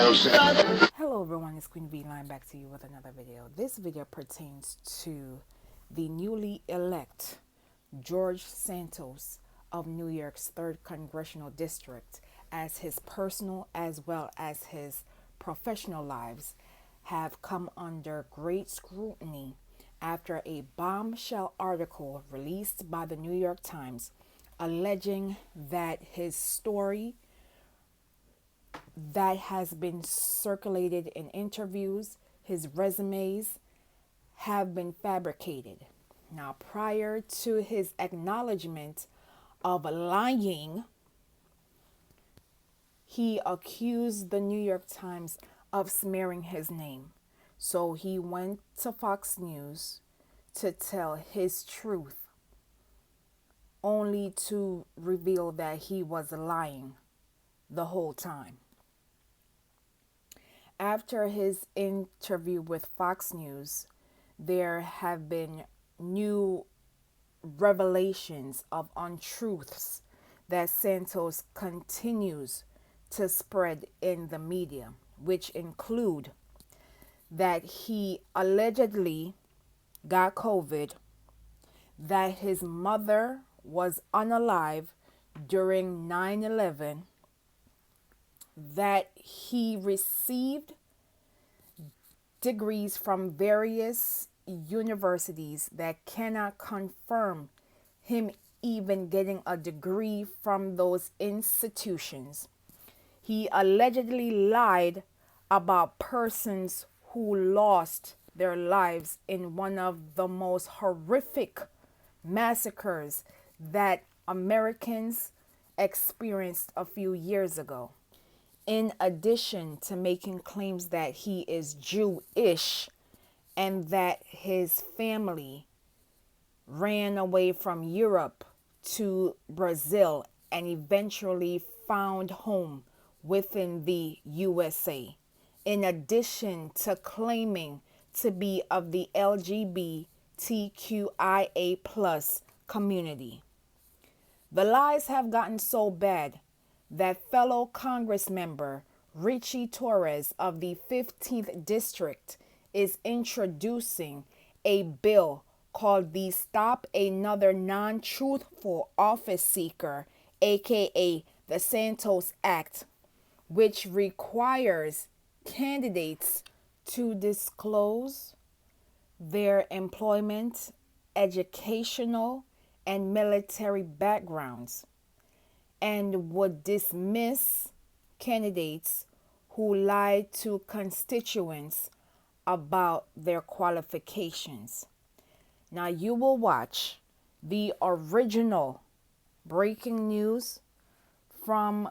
Hello everyone, it's Queen V Line back to you with another video. This video pertains to the newly elect George Santos of New York's 3rd Congressional District, as his personal as well as his professional lives have come under great scrutiny after a bombshell article released by the New York Times alleging that his story that has been circulated in interviews, his resumes, have been fabricated. Now, prior to his acknowledgement of lying, he accused the New York Times of smearing his name. So he went to Fox News to tell his truth, only to reveal that he was lying the whole time. After his interview with Fox News, there have been new revelations of untruths that Santos continues to spread in the media, which include that he allegedly got COVID, that his mother was unalive during 9/11, that he received degrees from various universities that cannot confirm him even getting a degree from those institutions. He allegedly lied about persons who lost their lives in one of the most horrific massacres that Americans experienced a few years ago. In addition to making claims that he is Jewish and that his family ran away from Europe to Brazil and eventually found home within the USA, in addition to claiming to be of the LGBTQIA plus community. The lies have gotten so bad that fellow Congress member Richie Torres of the 15th District is introducing a bill called the Stop Another Non-Truthful Office Seeker, aka the Santos Act, which requires candidates to disclose their employment, educational, and military backgrounds, and would dismiss candidates who lied to constituents about their qualifications. Now you will watch the original breaking news from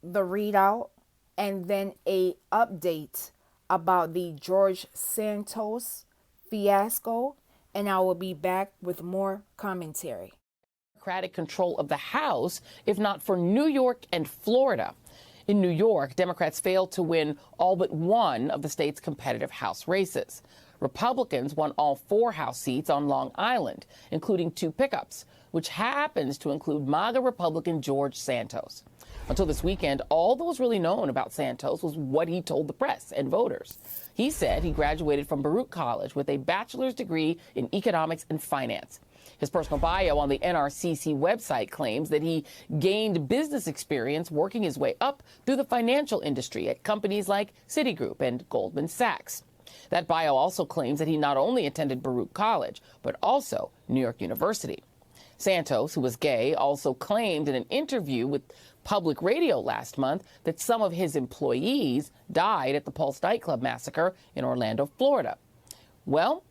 the readout and then a update about the George Santos fiasco, and I will be back with more commentary. Democratic control of the House, if not for New York and Florida. In New York, Democrats failed to win all but one of the state's competitive House races. Republicans won all 4 House seats on Long Island, including 2 pickups, which happens to include MAGA Republican George Santos. Until this weekend, all that was really known about Santos was what he told the press and voters. He said he graduated from Baruch College with a bachelor's degree in economics and finance. His personal bio on the NRCC website claims that he gained business experience working his way up through the financial industry at companies like Citigroup and Goldman Sachs. That bio also claims that he not only attended Baruch College, but also New York University. Santos, who was gay, also claimed in an interview with public radio last month that some of his employees died at the Pulse Night Club Massacre in Orlando, Florida. Well,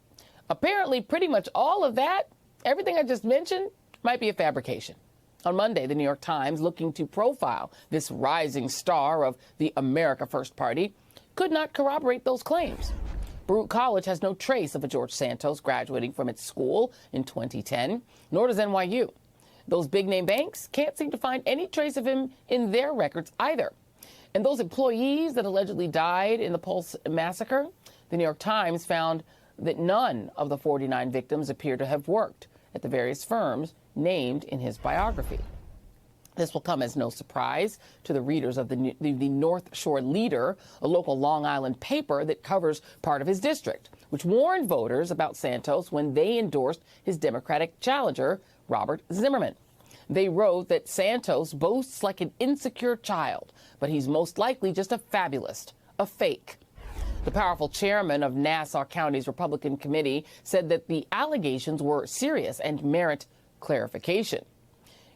apparently pretty much all of that, everything I just mentioned, might be a fabrication. On Monday, the New York Times, looking to profile this rising star of the America First Party, could not corroborate those claims. Baruch College has no trace of a George Santos graduating from its school in 2010, nor does NYU. Those big-name banks can't seem to find any trace of him in their records either. And those employees that allegedly died in the Pulse massacre, the New York Times found that none of the 49 victims appear to have worked at the various firms named in his biography. This will come as no surprise to the readers of the North Shore Leader, a local Long Island paper that covers part of his district, which warned voters about Santos when they endorsed his Democratic challenger, Robert Zimmerman. They wrote that Santos boasts like an insecure child, but he's most likely just a fabulist, a fake. The powerful chairman of Nassau County's Republican Committee said that the allegations were serious and merit clarification.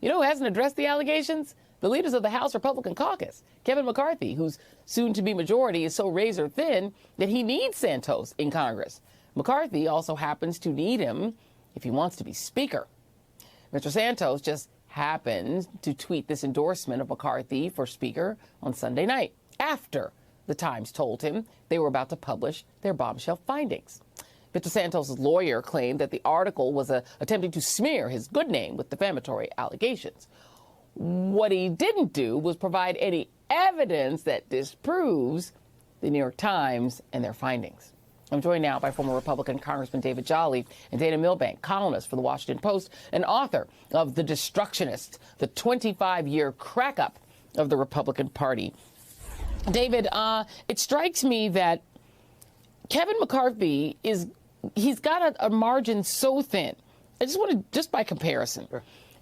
You know who hasn't addressed the allegations? The leaders of the House Republican caucus. Kevin McCarthy, whose soon-to-be majority is so razor-thin that he needs Santos in Congress. McCarthy also happens to need him if he wants to be Speaker. Mr. Santos just happened to tweet this endorsement of McCarthy for Speaker on Sunday night, after the Times told him they were about to publish their bombshell findings. Mr. Santos' lawyer claimed that the article was attempting to smear his good name with defamatory allegations. What he didn't do was provide any evidence that disproves the New York Times and their findings. I'm joined now by former Republican Congressman David Jolly and Dana Milbank, columnist for the Washington Post and author of The Destructionists, the 25-year crack-up of the Republican Party. David, it strikes me that Kevin McCarthy he's got a margin so thin. I just want to, just by comparison,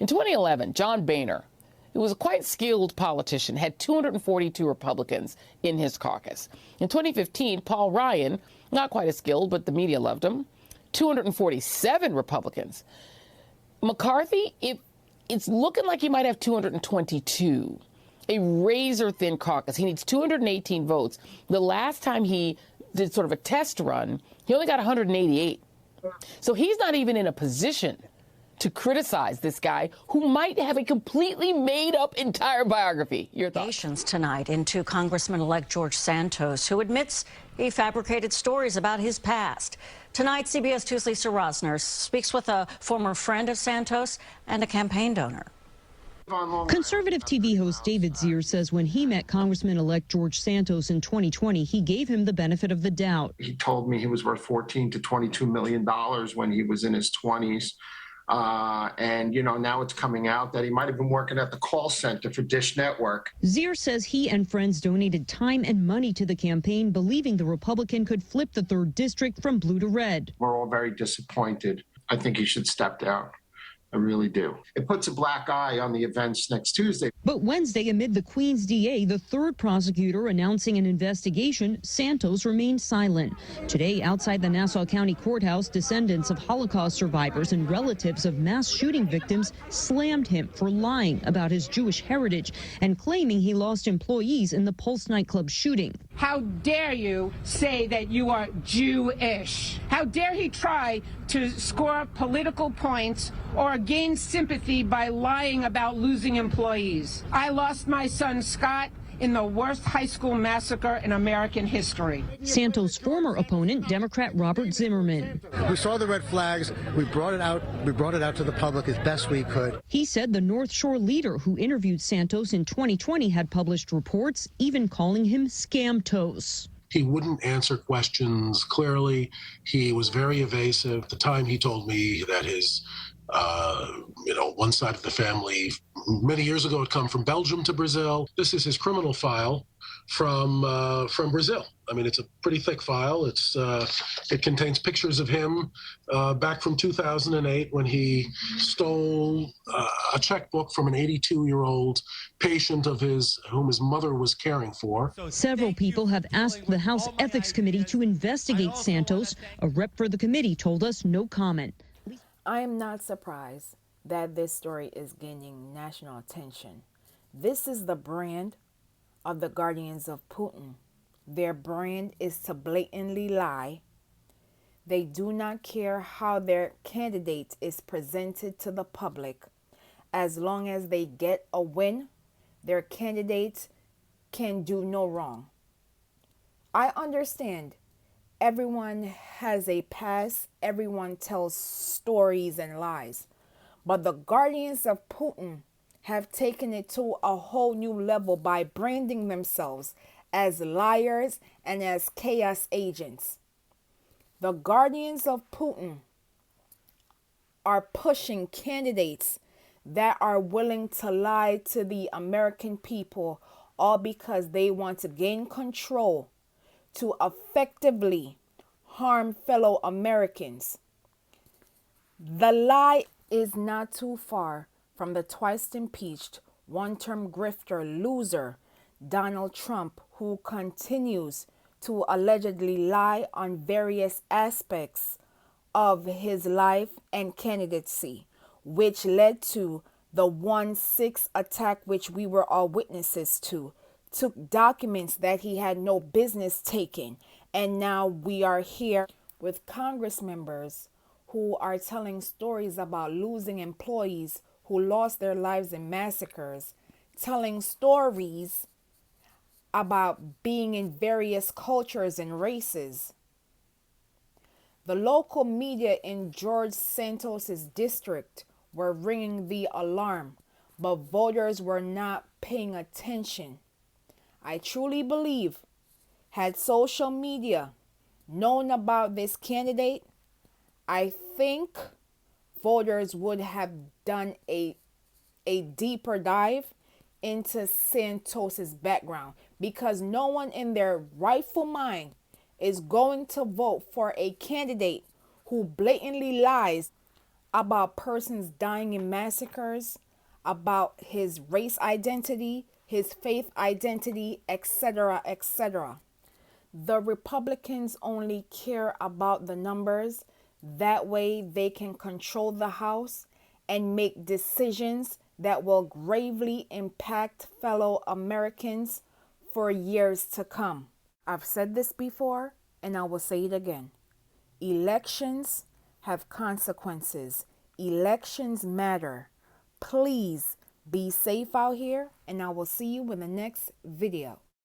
in 2011, John Boehner, who was a quite skilled politician, had 242 Republicans in his caucus. In 2015, Paul Ryan, not quite as skilled, but the media loved him, 247 Republicans. McCarthy, it's looking like he might have 222, a razor-thin caucus. He needs 218 votes. The last time he did sort of a test run, he only got 188. So he's not even in a position to criticize this guy who might have a completely made-up entire biography. Your thoughts? Tonight into Congressman-elect George Santos, who admits he fabricated stories about his past. Tonight, CBS 2's Lisa Rosner speaks with a former friend of Santos and a campaign donor. Conservative TV host David Zier says when he met Congressman-elect George Santos in 2020, he gave him the benefit of the doubt. He told me he was worth $14 to $22 million when he was in his 20s. And, now it's coming out that he might have been working at the call center for Dish Network. Zier says he and friends donated time and money to the campaign, believing the Republican could flip the 3rd district from blue to red. We're all very disappointed. I think he should step down. I really do. It puts a black eye on the events next Tuesday. But Wednesday, amid the Queens DA, the 3rd prosecutor announcing an investigation, Santos remained silent. Today, outside the Nassau County Courthouse, descendants of Holocaust survivors and relatives of mass shooting victims slammed him for lying about his Jewish heritage and claiming he lost employees in the Pulse Night Club shooting. How dare you say that you are Jewish? How dare he try to score political points or gain sympathy by lying about losing employees? I lost my son Scott in the worst high school massacre in American history. Santos' former opponent, Democrat Robert Zimmerman. We saw the red flags. We brought it out. We brought it out to the public as best we could. He said the North Shore leader who interviewed Santos in 2020 had published reports, even calling him Scamtos. He wouldn't answer questions clearly. He was very evasive. At the time, he told me that his one side of the family many years ago had come from Belgium to Brazil. This is his criminal file from Brazil. I mean, it's a pretty thick file. It contains pictures of him back from 2008 when he stole a checkbook from an 82-year-old patient of his whom his mother was caring for. Several people have asked the House Ethics Committee to investigate Santos. A rep for the committee told us no comment. I am not surprised that this story is gaining national attention. This is the brand of the guardians of Putin. Their brand is to blatantly lie. They do not care how their candidate is presented to the public. As long as they get a win, their candidate can do no wrong. I understand everyone has a past, everyone tells stories and lies. But the guardians of Putin have taken it to a whole new level by branding themselves as liars and as chaos agents. The guardians of Putin are pushing candidates that are willing to lie to the American people, all because they want to gain control to effectively harm fellow Americans. The lie is not too far from the twice impeached, one-term grifter loser, Donald Trump, who continues to allegedly lie on various aspects of his life and candidacy, which led to the 1-6 attack, which we were all witnesses to, took documents that he had no business taking. And now we are here with Congress members who are telling stories about losing employees who lost their lives in massacres, telling stories about being in various cultures and races. The local media in George Santos's district were ringing the alarm, but voters were not paying attention. I truly believe, had social media known about this candidate, I think voters would have done a deeper dive into Santos's background, because no one in their rightful mind is going to vote for a candidate who blatantly lies about persons dying in massacres, about his race identity, his faith identity, etc., etc. The Republicans only care about the numbers. That way they can control the House and make decisions that will gravely impact fellow Americans for years to come. I've said this before and I will say it again. Elections have consequences. Elections matter. Please be safe out here, and I will see you in the next video.